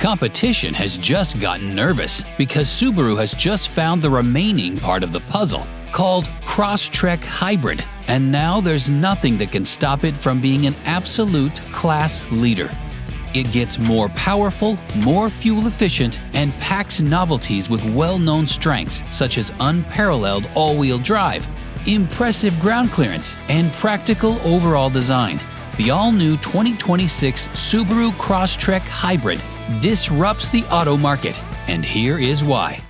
Competition has just gotten nervous because Subaru has just found the remaining part of the puzzle, called Crosstrek Hybrid, and now there's nothing that can stop it from being an absolute class leader. It gets more powerful, more fuel efficient, and packs novelties with well-known strengths such as unparalleled all-wheel drive, impressive ground clearance, and practical overall design. The all-new 2026 Subaru Crosstrek Hybrid disrupts the auto market, and here is why.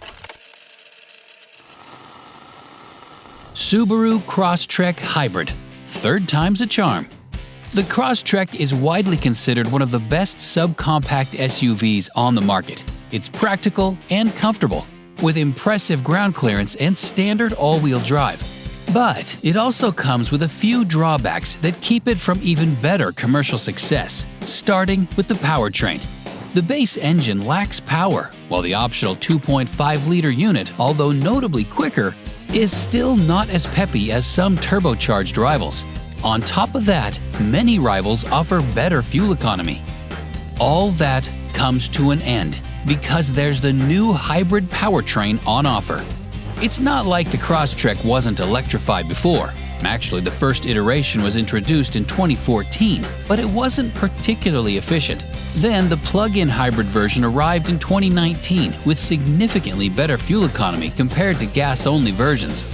Subaru Crosstrek Hybrid. Third time's a charm. The Crosstrek is widely considered one of the best subcompact SUVs on the market. It's practical and comfortable, with impressive ground clearance and standard all-wheel drive. But it also comes with a few drawbacks that keep it from even better commercial success, starting with the powertrain. The base engine lacks power, while the optional 2.5-liter unit, although notably quicker, is still not as peppy as some turbocharged rivals. On top of that, many rivals offer better fuel economy. All that comes to an end because there's the new hybrid powertrain on offer. It's not like the Crosstrek wasn't electrified before. Actually, the first iteration was introduced in 2014, but it wasn't particularly efficient. Then the plug-in hybrid version arrived in 2019 with significantly better fuel economy compared to gas-only versions.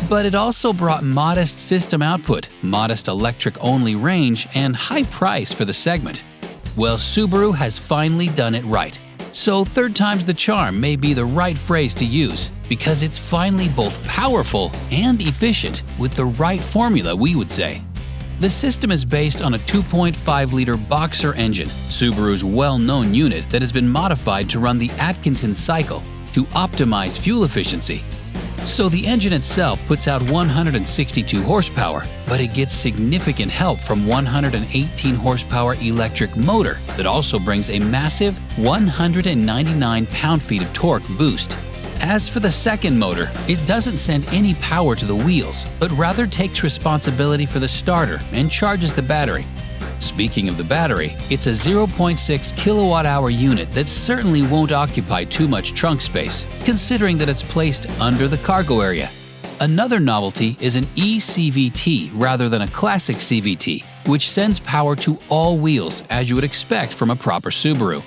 But it also brought modest system output, modest electric-only range, and high price for the segment. Well, Subaru has finally done it right. So third time's the charm may be the right phrase to use, because it's finally both powerful and efficient with the right formula, we would say. The system is based on a 2.5-liter Boxer engine, Subaru's well-known unit that has been modified to run the Atkinson cycle to optimize fuel efficiency. So the engine itself puts out 162 horsepower, but it gets significant help from 118 horsepower electric motor that also brings a massive 199 pound-feet of torque boost. As for the second motor, it doesn't send any power to the wheels, but rather takes responsibility for the starter and charges the battery. Speaking of the battery, it's a 0.6 kilowatt-hour unit that certainly won't occupy too much trunk space, considering that it's placed under the cargo area. Another novelty is an eCVT rather than a classic CVT, which sends power to all wheels as you would expect from a proper Subaru.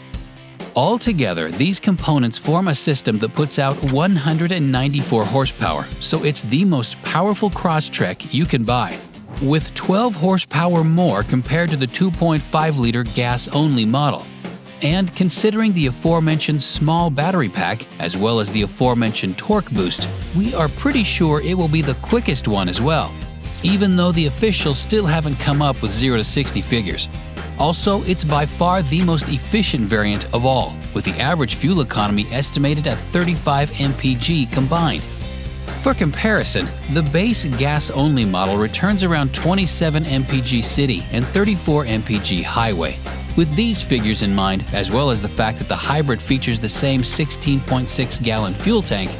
Altogether, these components form a system that puts out 194 horsepower, so it's the most powerful Crosstrek you can buy, with 12 horsepower more compared to the 2.5-liter gas-only model. And considering the aforementioned small battery pack, as well as the aforementioned torque boost, we are pretty sure it will be the quickest one as well, even though the officials still haven't come up with 0 to 60 figures. Also, it's by far the most efficient variant of all, with the average fuel economy estimated at 35 mpg combined. For comparison, the base gas-only model returns around 27 mpg city and 34 mpg highway. With these figures in mind, as well as the fact that the hybrid features the same 16.6-gallon fuel tank,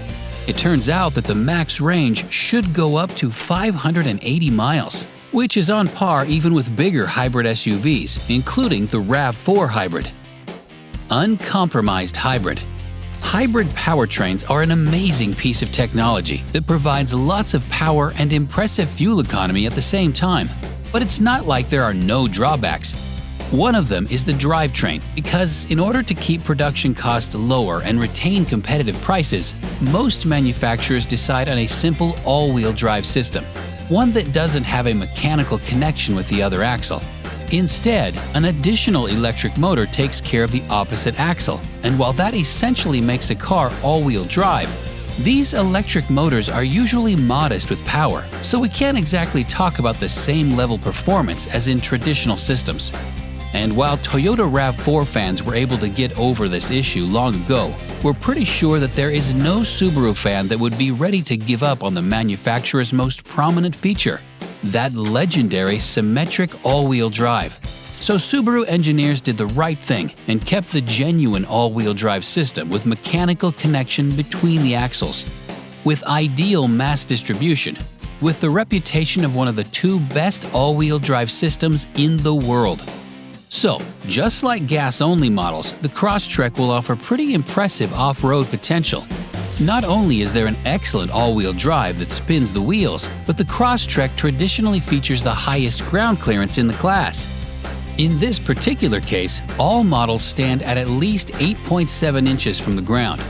it turns out that the max range should go up to 580 miles. Which is on par even with bigger hybrid SUVs, including the RAV4 Hybrid. Uncompromised hybrid. Hybrid powertrains are an amazing piece of technology that provides lots of power and impressive fuel economy at the same time. But it's not like there are no drawbacks. One of them is the drivetrain, because in order to keep production costs lower and retain competitive prices, most manufacturers decide on a simple all-wheel drive system, one that doesn't have a mechanical connection with the other axle. Instead, an additional electric motor takes care of the opposite axle, and while that essentially makes a car all-wheel drive, these electric motors are usually modest with power, so we can't exactly talk about the same level performance as in traditional systems. And while Toyota RAV4 fans were able to get over this issue long ago, we're pretty sure that there is no Subaru fan that would be ready to give up on the manufacturer's most prominent feature, that legendary symmetric all-wheel drive. So Subaru engineers did the right thing and kept the genuine all-wheel drive system with mechanical connection between the axles, with ideal mass distribution, with the reputation of one of the two best all-wheel drive systems in the world. So, just like gas-only models, the Crosstrek will offer pretty impressive off-road potential. Not only is there an excellent all-wheel drive that spins the wheels, but the Crosstrek traditionally features the highest ground clearance in the class. In this particular case, all models stand at least 8.7 inches from the ground.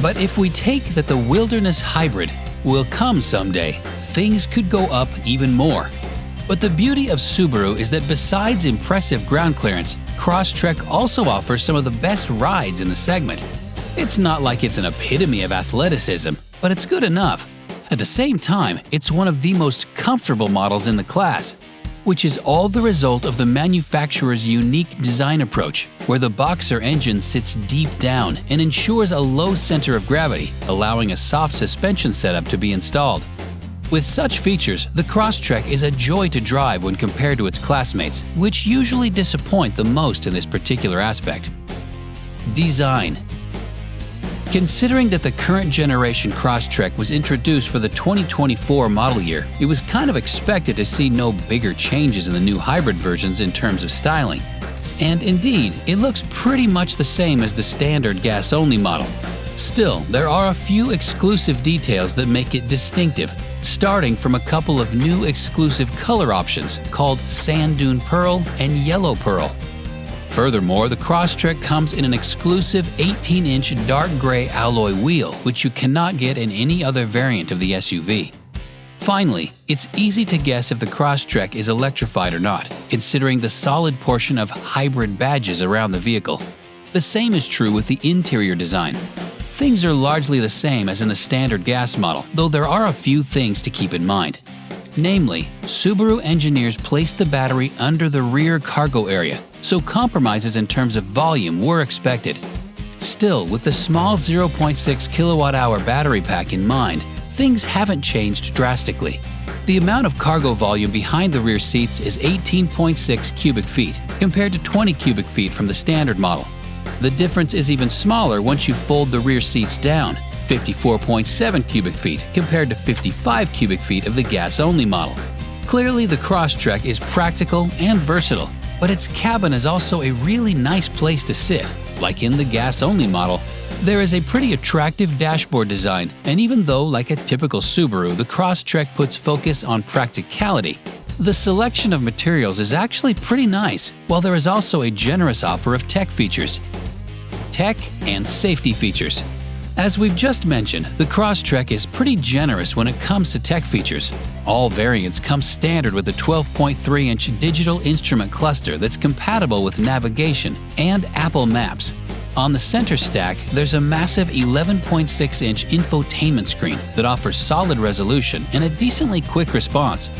But if we take that the Wilderness Hybrid will come someday, things could go up even more. But the beauty of Subaru is that besides impressive ground clearance, Crosstrek also offers some of the best rides in the segment. It's not like it's an epitome of athleticism, but it's good enough. At the same time, it's one of the most comfortable models in the class, which is all the result of the manufacturer's unique design approach, where the Boxer engine sits deep down and ensures a low center of gravity, allowing a soft suspension setup to be installed. With such features, the Crosstrek is a joy to drive when compared to its classmates, which usually disappoint the most in this particular aspect. Design. Considering that the current generation Crosstrek was introduced for the 2024 model year, it was kind of expected to see no bigger changes in the new hybrid versions in terms of styling. And indeed, it looks pretty much the same as the standard gas-only model. Still, there are a few exclusive details that make it distinctive, starting from a couple of new exclusive color options called Sand Dune Pearl and Yellow Pearl. Furthermore, the Crosstrek comes in an exclusive 18-inch dark gray alloy wheel, which you cannot get in any other variant of the SUV. Finally, it's easy to guess if the Crosstrek is electrified or not, considering the solid portion of hybrid badges around the vehicle. The same is true with the interior design. Things are largely the same as in the standard gas model, though there are a few things to keep in mind. Namely, Subaru engineers placed the battery under the rear cargo area, so compromises in terms of volume were expected. Still, with the small 0.6 kWh battery pack in mind, things haven't changed drastically. The amount of cargo volume behind the rear seats is 18.6 cubic feet, compared to 20 cubic feet from the standard model. The difference is even smaller once you fold the rear seats down, 54.7 cubic feet compared to 55 cubic feet of the gas-only model. Clearly, the Crosstrek is practical and versatile, but its cabin is also a really nice place to sit. Like in the gas-only model, there is a pretty attractive dashboard design, and even though, like a typical Subaru, the Crosstrek puts focus on practicality, the selection of materials is actually pretty nice, while there is also a generous offer of tech features. Tech and safety features. As we've just mentioned, the Crosstrek is pretty generous when it comes to tech features. All variants come standard with a 12.3-inch digital instrument cluster that's compatible with navigation and Apple Maps. On the center stack, there's a massive 11.6-inch infotainment screen that offers solid resolution and a decently quick response.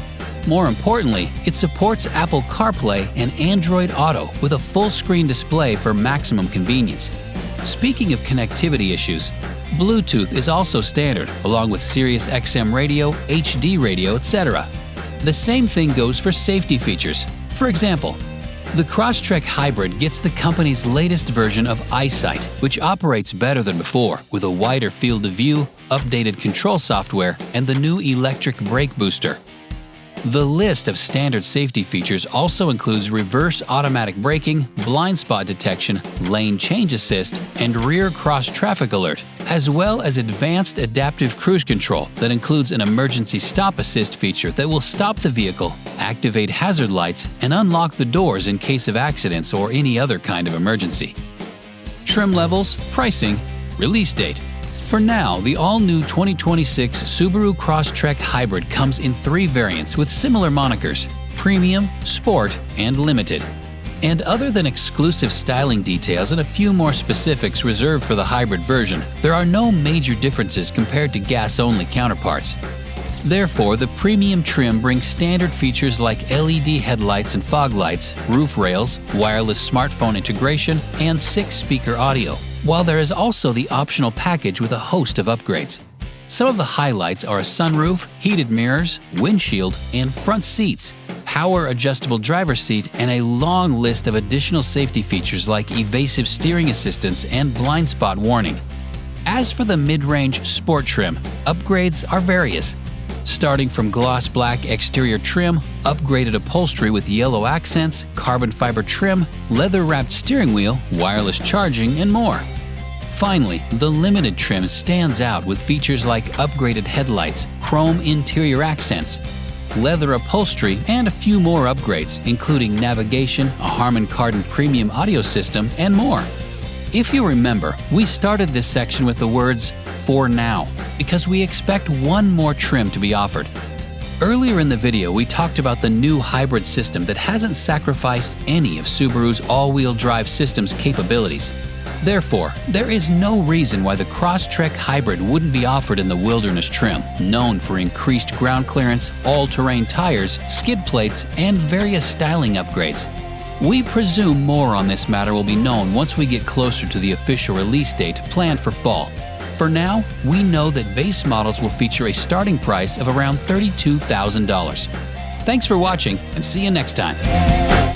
More importantly, it supports Apple CarPlay and Android Auto with a full-screen display for maximum convenience. Speaking of connectivity issues, Bluetooth is also standard, along with Sirius XM radio, HD radio, etc. The same thing goes for safety features. For example, the Crosstrek Hybrid gets the company's latest version of EyeSight, which operates better than before, with a wider field of view, updated control software, and the new electric brake booster. The list of standard safety features also includes reverse automatic braking, blind spot detection, lane change assist, and rear cross traffic alert, as well as advanced adaptive cruise control that includes an emergency stop assist feature that will stop the vehicle, activate hazard lights, and unlock the doors in case of accidents or any other kind of emergency. Trim levels, pricing, release date. For now, the all-new 2026 Subaru Crosstrek Hybrid comes in 3 variants with similar monikers: Premium, Sport, and Limited. And other than exclusive styling details and a few more specifics reserved for the hybrid version, there are no major differences compared to gas-only counterparts. Therefore, the premium trim brings standard features like LED headlights and fog lights, roof rails, wireless smartphone integration, and 6-speaker audio, while there is also the optional package with a host of upgrades. Some of the highlights are a sunroof, heated mirrors, windshield, and front seats, power adjustable driver's seat, and a long list of additional safety features like evasive steering assistance and blind spot warning. As for the mid-range sport trim, upgrades are various. starting from gloss black exterior trim, upgraded upholstery with yellow accents, carbon fiber trim, leather-wrapped steering wheel, wireless charging, and more. Finally, the limited trim stands out with features like upgraded headlights, chrome interior accents, leather upholstery, and a few more upgrades, including navigation, a Harman Kardon premium audio system, and more. If you remember, we started this section with the words "for now" because we expect one more trim to be offered. Earlier in the video, we talked about the new hybrid system that hasn't sacrificed any of Subaru's all-wheel drive system's capabilities. Therefore, there is no reason why the Crosstrek Hybrid wouldn't be offered in the Wilderness trim, known for increased ground clearance, all-terrain tires, skid plates, and various styling upgrades. We presume more on this matter will be known once we get closer to the official release date planned for fall. For now, we know that base models will feature a starting price of around $32,000. Thanks for watching, and see you next time.